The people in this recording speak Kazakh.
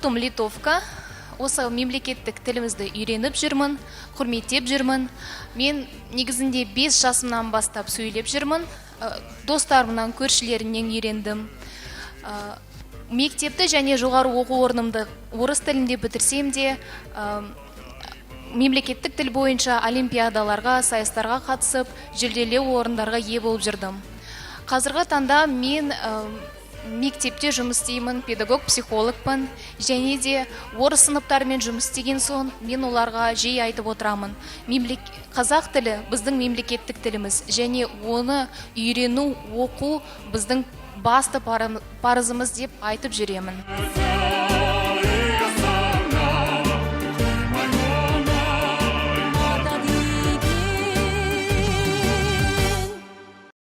ұлтым литовка. Осы мемлекеттік тілімізді үйреніп жүрмін, құрметтеп жүрмін. Мен негізінде 5 жасымнан бастап сөйлеп жүрмін. Достарымнан, көршілерімнен үйрендім. Мектепті және жоғары оқу орнымды орыс тілінде бітірсем де, мемлекеттік тіл бойынша олимпиадаларға, сайыстарға қатысып, жүлделі орындарға ие болып жүрдім. Қазіргі таңда мен мектепте жұмыс істеймін, педагог, психологпын, және де орыс сыныптарымен жұмыс істеген соң мен оларға жиі айтып отырамын. Қазақ тілі біздің мемлекеттік тіліміз, және оны үйрену, оқу біздің басты парызымыз деп айтып жүремін.